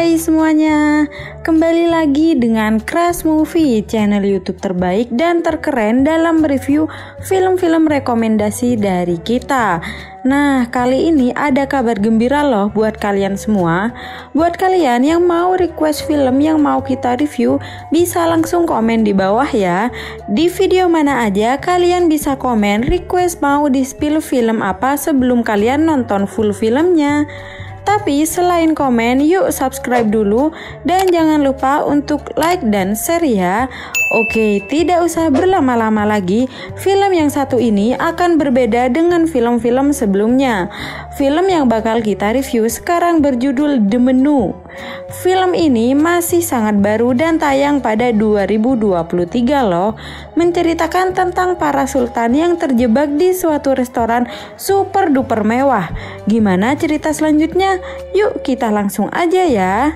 Hai semuanya, kembali lagi dengan Crush Movie, channel YouTube terbaik dan terkeren dalam review film-film rekomendasi dari kita. Nah, kali ini ada kabar gembira loh buat kalian semua. Buat kalian yang mau request film yang mau kita review, bisa langsung komen di bawah ya. Di video mana aja kalian bisa komen request mau di-spill film apa sebelum kalian nonton full filmnya. Tapi selain komen, yuk subscribe dulu dan jangan lupa untuk like dan share ya. Oke, tidak usah berlama-lama lagi. Film yang satu ini akan berbeda dengan film-film sebelumnya. Film yang bakal kita review sekarang berjudul The Menu. Film ini masih sangat baru dan tayang pada 2023 loh. Menceritakan tentang para sultan yang terjebak di suatu restoran super duper mewah. Gimana cerita selanjutnya? Yuk kita langsung aja ya.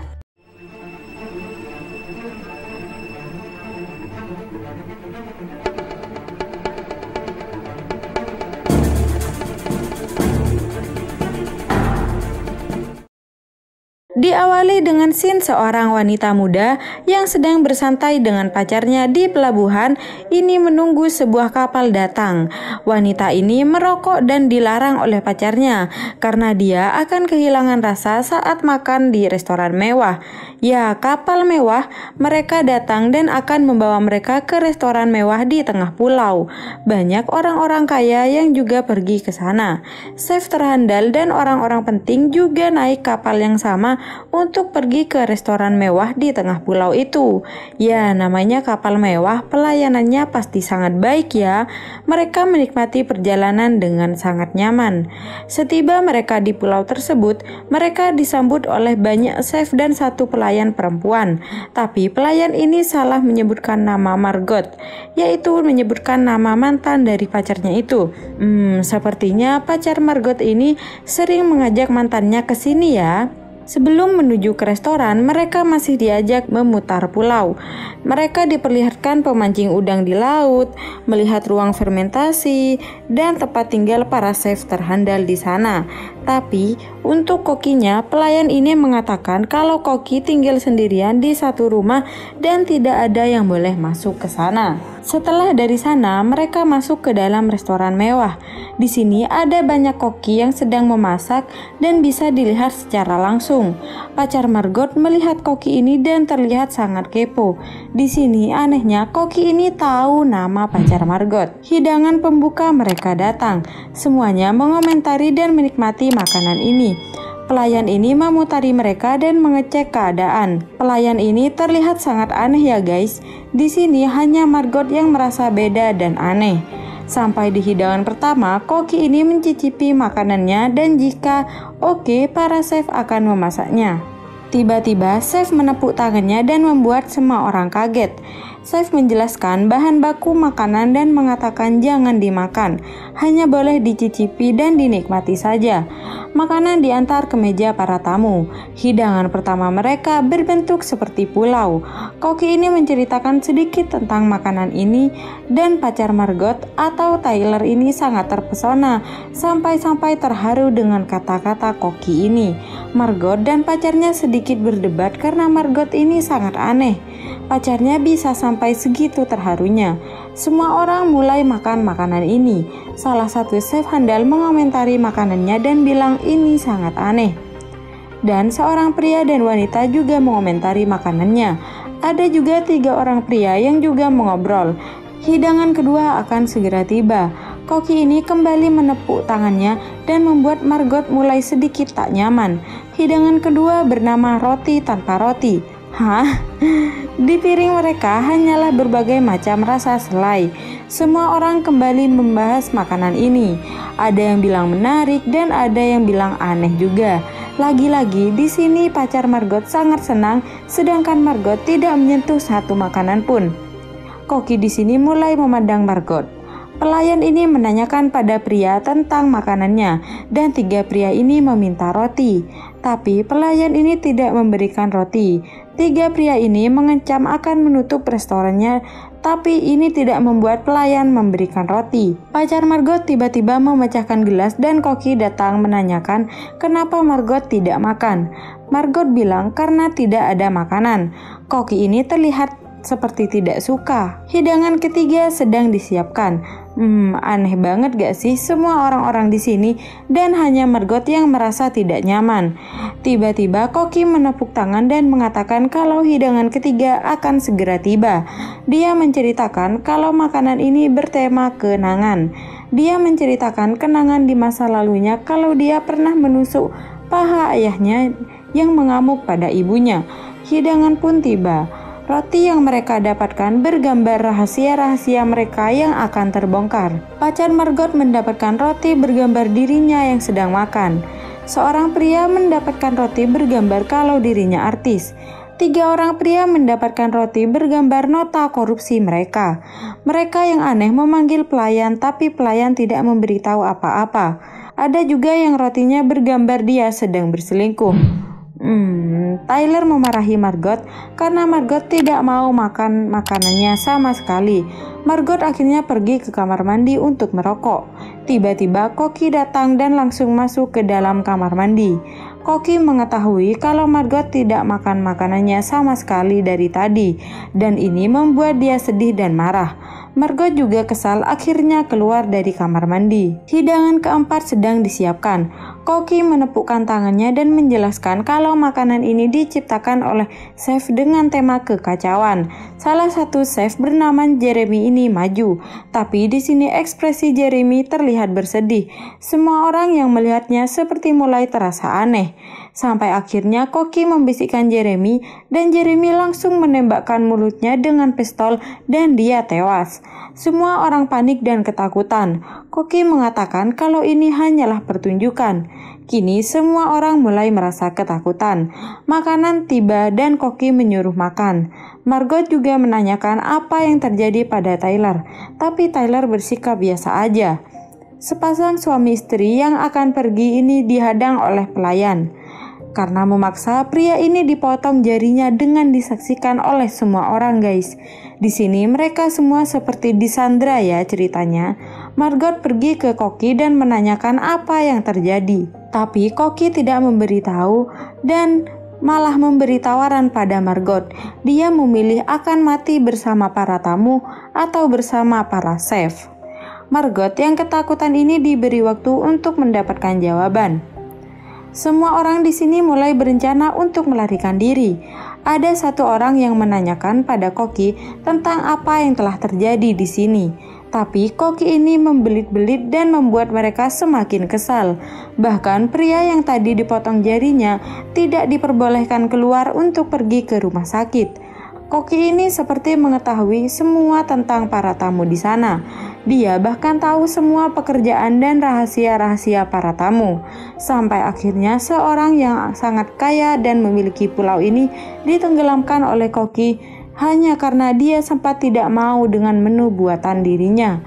Diawali dengan scene seorang wanita muda yang sedang bersantai dengan pacarnya di pelabuhan ini menunggu sebuah kapal datang. Wanita ini merokok dan dilarang oleh pacarnya karena dia akan kehilangan rasa saat makan di restoran mewah. Ya, kapal mewah, mereka datang dan akan membawa mereka ke restoran mewah di tengah pulau. Banyak orang-orang kaya yang juga pergi ke sana. Chef terhandal dan orang-orang penting juga naik kapal yang sama untuk pergi ke restoran mewah di tengah pulau itu. Ya, namanya kapal mewah, pelayanannya pasti sangat baik ya. Mereka menikmati perjalanan dengan sangat nyaman. Setiba mereka di pulau tersebut, mereka disambut oleh banyak chef dan satu pelayan perempuan. Tapi pelayan ini salah menyebutkan nama Margot, yaitu menyebutkan nama mantan dari pacarnya itu. Sepertinya pacar Margot ini sering mengajak mantannya ke sini ya. Sebelum menuju ke restoran, mereka masih diajak memutar pulau. Mereka diperlihatkan pemancing udang di laut, melihat ruang fermentasi, dan tempat tinggal para chef terhandal di sana. Tapi, untuk kokinya, pelayan ini mengatakan kalau koki tinggal sendirian di satu rumah dan tidak ada yang boleh masuk ke sana. Setelah dari sana, mereka masuk ke dalam restoran mewah. Di sini ada banyak koki yang sedang memasak dan bisa dilihat secara langsung. Pacar Margot melihat koki ini dan terlihat sangat kepo. Di sini anehnya koki ini tahu nama pacar Margot. Hidangan pembuka mereka datang. Semuanya mengomentari dan menikmati makanan ini. Pelayan ini memutari mereka dan mengecek keadaan. Pelayan ini terlihat sangat aneh ya guys. Di sini hanya Margot yang merasa beda dan aneh. Sampai di hidangan pertama, koki ini mencicipi makanannya dan jika oke, para chef akan memasaknya. Tiba-tiba chef menepuk tangannya dan membuat semua orang kaget. Chef menjelaskan bahan baku makanan dan mengatakan jangan dimakan, hanya boleh dicicipi dan dinikmati saja. Makanan diantar ke meja para tamu. Hidangan pertama mereka berbentuk seperti pulau. Koki ini menceritakan sedikit tentang makanan ini dan pacar Margot atau Tyler ini sangat terpesona sampai-sampai terharu dengan kata-kata koki ini. Margot dan pacarnya sedikit berdebat karena Margot ini sangat aneh. Pacarnya bisa sampai segitu terharunya. Semua orang mulai makan makanan ini. Salah satu chef handal mengomentari makanannya dan bilang ini sangat aneh. Dan seorang pria dan wanita juga mengomentari makanannya. Ada juga 3 orang pria yang juga mengobrol. Hidangan kedua akan segera tiba. Koki ini kembali menepuk tangannya dan membuat Margot mulai sedikit tak nyaman. Hidangan kedua bernama roti tanpa roti. Hah? Di piring mereka hanyalah berbagai macam rasa selai. Semua orang kembali membahas makanan ini. Ada yang bilang menarik dan ada yang bilang aneh juga. Lagi-lagi di sini pacar Margot sangat senang, sedangkan Margot tidak menyentuh satu makanan pun. Koki di sini mulai memandang Margot. Pelayan ini menanyakan pada pria tentang makanannya, dan 3 pria ini meminta roti. Tapi pelayan ini tidak memberikan roti. 3 pria ini mengancam akan menutup restorannya, tapi ini tidak membuat pelayan memberikan roti. Pacar Margot tiba-tiba memecahkan gelas dan Koki datang menanyakan kenapa Margot tidak makan. Margot bilang karena tidak ada makanan. Koki ini terlihat seperti tidak suka. Hidangan ketiga sedang disiapkan. Aneh banget gak sih semua orang-orang di sini dan hanya Margot yang merasa tidak nyaman. Tiba-tiba Koki menepuk tangan dan mengatakan kalau hidangan ketiga akan segera tiba. Dia menceritakan kalau makanan ini bertema kenangan. Dia menceritakan kenangan di masa lalunya kalau dia pernah menusuk paha ayahnya yang mengamuk pada ibunya. Hidangan pun tiba. Roti yang mereka dapatkan bergambar rahasia-rahasia mereka yang akan terbongkar. Pacar Margot mendapatkan roti bergambar dirinya yang sedang makan. Seorang pria mendapatkan roti bergambar kalau dirinya artis. 3 orang pria mendapatkan roti bergambar nota korupsi mereka. Mereka yang aneh memanggil pelayan, tapi pelayan tidak memberitahu apa-apa. Ada juga yang rotinya bergambar dia sedang berselingkuh. Tyler memarahi Margot karena Margot tidak mau makan makanannya sama sekali. Margot akhirnya pergi ke kamar mandi untuk merokok. Tiba-tiba Koki datang dan langsung masuk ke dalam kamar mandi. Koki mengetahui kalau Margot tidak makan makanannya sama sekali dari tadi, dan ini membuat dia sedih dan marah. Margot juga kesal, akhirnya keluar dari kamar mandi. Hidangan keempat sedang disiapkan. Koki menepukkan tangannya dan menjelaskan kalau makanan ini diciptakan oleh chef dengan tema kekacauan. Salah satu chef bernama Jeremy ini maju, tapi di sini ekspresi Jeremy terlihat bersedih. Semua orang yang melihatnya seperti mulai terasa aneh. Sampai akhirnya Koki membisikkan Jeremy dan Jeremy langsung menembakkan mulutnya dengan pistol dan dia tewas. Semua orang panik dan ketakutan. Koki mengatakan kalau ini hanyalah pertunjukan. Kini semua orang mulai merasa ketakutan. Makanan tiba dan Koki menyuruh makan. Margot juga menanyakan apa yang terjadi pada Tyler, tapi Tyler bersikap biasa aja. Sepasang suami istri yang akan pergi ini dihadang oleh pelayan. Karena memaksa, pria ini dipotong jarinya dengan disaksikan oleh semua orang, guys. Di sini mereka semua seperti disandra ya ceritanya. Margot pergi ke Koki dan menanyakan apa yang terjadi. Tapi Koki tidak memberitahu dan malah memberi tawaran pada Margot. Dia memilih akan mati bersama para tamu atau bersama para chef. Margot yang ketakutan ini diberi waktu untuk mendapatkan jawaban. Semua orang di sini mulai berencana untuk melarikan diri. Ada satu orang yang menanyakan pada Koki tentang apa yang telah terjadi di sini. Tapi Koki ini membelit-belit dan membuat mereka semakin kesal. Bahkan pria yang tadi dipotong jarinya tidak diperbolehkan keluar untuk pergi ke rumah sakit. Koki ini seperti mengetahui semua tentang para tamu di sana. Dia bahkan tahu semua pekerjaan dan rahasia-rahasia para tamu. Sampai akhirnya seorang yang sangat kaya dan memiliki pulau ini ditenggelamkan oleh Koki hanya karena dia sempat tidak mau dengan menu buatan dirinya.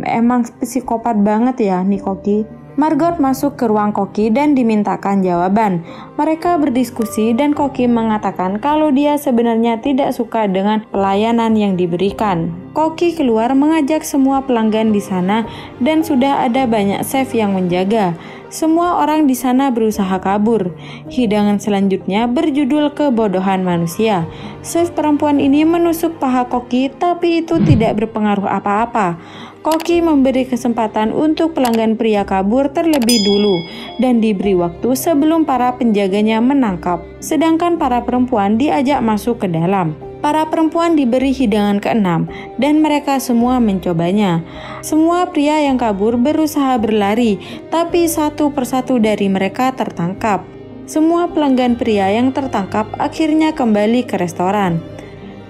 Emang psikopat banget ya nih Koki. Margot masuk ke ruang Koki dan dimintakan jawaban. Mereka berdiskusi dan Koki mengatakan kalau dia sebenarnya tidak suka dengan pelayanan yang diberikan. Koki keluar mengajak semua pelanggan di sana dan sudah ada banyak chef yang menjaga. Semua orang di sana berusaha kabur. Hidangan selanjutnya berjudul Kebodohan Manusia. Chef perempuan ini menusuk paha Koki, tapi itu tidak berpengaruh apa-apa. Koki memberi kesempatan untuk pelanggan pria kabur terlebih dulu dan diberi waktu sebelum para penjaganya menangkap. Sedangkan para perempuan diajak masuk ke dalam. Para perempuan diberi hidangan keenam dan mereka semua mencobanya. Semua pria yang kabur berusaha berlari, tapi satu persatu dari mereka tertangkap. Semua pelanggan pria yang tertangkap akhirnya kembali ke restoran.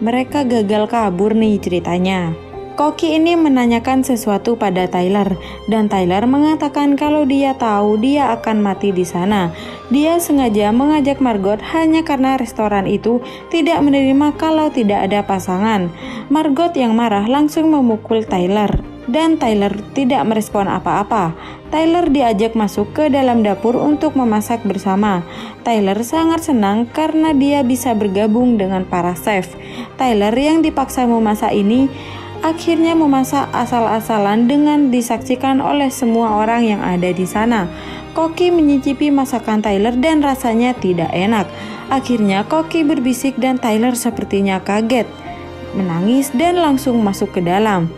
Mereka gagal kabur nih ceritanya. Koki ini menanyakan sesuatu pada Tyler dan Tyler mengatakan kalau dia tahu dia akan mati di sana. Dia sengaja mengajak Margot hanya karena restoran itu tidak menerima kalau tidak ada pasangan. Margot yang marah langsung memukul Tyler. dan Tyler tidak merespon apa-apa. Tyler diajak masuk ke dalam dapur untuk memasak bersama. Tyler sangat senang karena dia bisa bergabung dengan para chef. Tyler yang dipaksa memasak ini akhirnya memasak asal-asalan dengan disaksikan oleh semua orang yang ada di sana. Koki menyicipi masakan Tyler dan rasanya tidak enak. Akhirnya Koki berbisik dan Tyler sepertinya kaget, menangis dan langsung masuk ke dalam.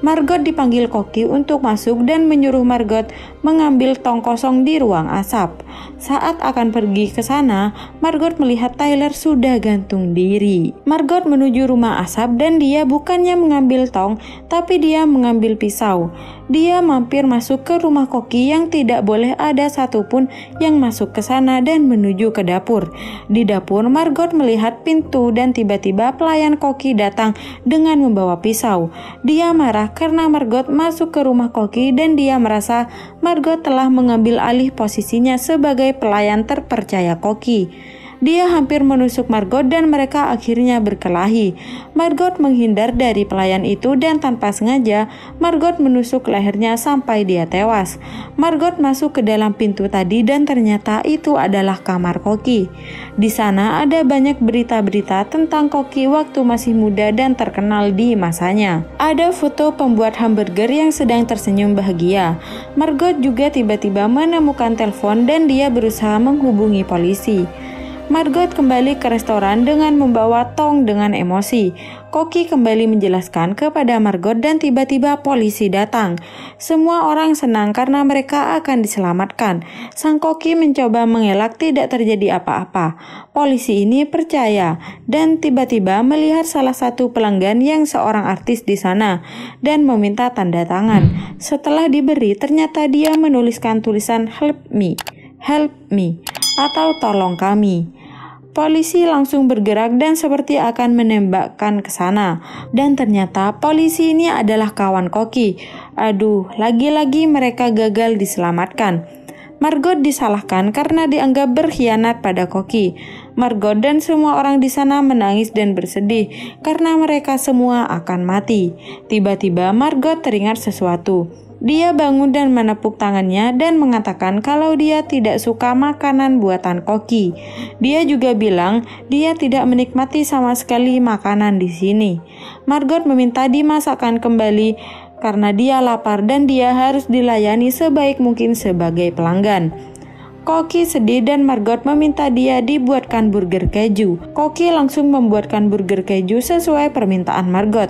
Margot dipanggil Koki untuk masuk dan menyuruh Margot mengambil tong kosong di ruang asap. Saat akan pergi ke sana, Margot melihat Tyler sudah gantung diri. Margot menuju rumah asap dan dia bukannya mengambil tong, tapi dia mengambil pisau. Dia mampir masuk ke rumah Koki yang tidak boleh ada satupun yang masuk ke sana dan menuju ke dapur. Di dapur, Margot melihat pintu dan tiba-tiba pelayan Koki datang dengan membawa pisau. Dia marah karena Margot masuk ke rumah Koki dan dia merasa Margot telah mengambil alih posisinya sebagai pelayan terpercaya Koki. Dia hampir menusuk Margot dan mereka akhirnya berkelahi. Margot menghindar dari pelayan itu dan tanpa sengaja Margot menusuk lehernya sampai dia tewas. Margot masuk ke dalam pintu tadi dan ternyata itu adalah kamar Koki. Di sana ada banyak berita-berita tentang Koki waktu masih muda dan terkenal di masanya. Ada foto pembuat hamburger yang sedang tersenyum bahagia. Margot juga tiba-tiba menemukan telepon dan dia berusaha menghubungi polisi. Margot kembali ke restoran dengan membawa tong dengan emosi. Koki kembali menjelaskan kepada Margot dan tiba-tiba polisi datang. Semua orang senang karena mereka akan diselamatkan. Sang Koki mencoba mengelak tidak terjadi apa-apa. Polisi ini percaya dan tiba-tiba melihat salah satu pelanggan yang seorang artis di sana dan meminta tanda tangan. Setelah diberi, ternyata dia menuliskan tulisan help me atau tolong kami. Polisi langsung bergerak dan seperti akan menembakkan ke sana. Dan ternyata polisi ini adalah kawan Koki. Aduh, lagi-lagi mereka gagal diselamatkan. Margot disalahkan karena dianggap berkhianat pada Koki. Margot dan semua orang di sana menangis dan bersedih karena mereka semua akan mati. Tiba-tiba Margot teringat sesuatu. Dia bangun dan menepuk tangannya dan mengatakan kalau dia tidak suka makanan buatan Koki. Dia juga bilang dia tidak menikmati sama sekali makanan di sini. Margot meminta dimasakkan kembali karena dia lapar dan dia harus dilayani sebaik mungkin sebagai pelanggan. Koki sedih dan Margot meminta dia dibuatkan burger keju. Koki langsung membuatkan burger keju sesuai permintaan Margot.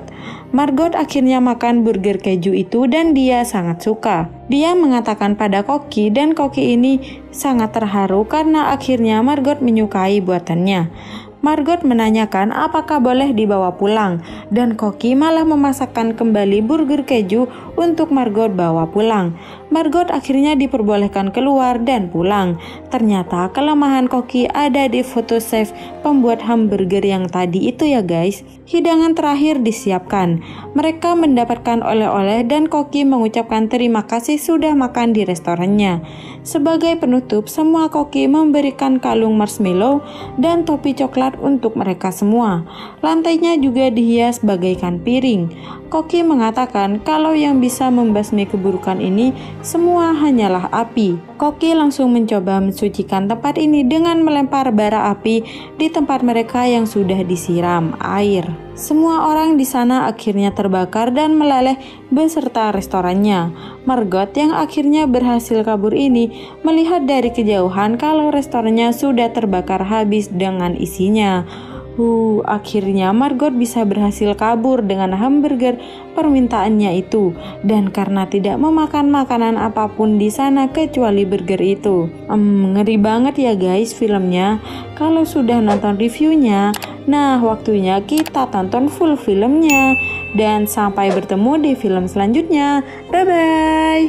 Margot akhirnya makan burger keju itu dan dia sangat suka. Dia mengatakan pada Koki dan Koki ini sangat terharu karena akhirnya Margot menyukai buatannya. Margot menanyakan apakah boleh dibawa pulang dan Koki malah memasakkan kembali burger keju untuk Margot bawa pulang. Margot akhirnya diperbolehkan keluar dan pulang. Ternyata kelemahan Koki ada di foto chef pembuat hamburger yang tadi itu ya guys. Hidangan terakhir disiapkan. Mereka mendapatkan oleh-oleh dan Koki mengucapkan terima kasih sudah makan di restorannya. Sebagai penutup, semua Koki memberikan kalung marshmallow dan topi coklat untuk mereka semua. Lantainya juga dihias bagaikan piring. Koki mengatakan kalau yang bisa membasmi keburukan ini semua hanyalah api. Koki langsung mencoba mensucikan tempat ini dengan melempar bara api di tempat mereka yang sudah disiram air. Semua orang di sana akhirnya terbakar dan meleleh beserta restorannya. Margot yang akhirnya berhasil kabur ini melihat dari kejauhan kalau restorannya sudah terbakar habis dengan isinya. Akhirnya Margot bisa berhasil kabur dengan hamburger permintaannya itu, dan karena tidak memakan makanan apapun di sana kecuali burger itu. Ngeri banget ya guys filmnya. Kalau sudah nonton reviewnya, nah waktunya kita tonton full filmnya. Dan sampai bertemu di film selanjutnya. Bye bye.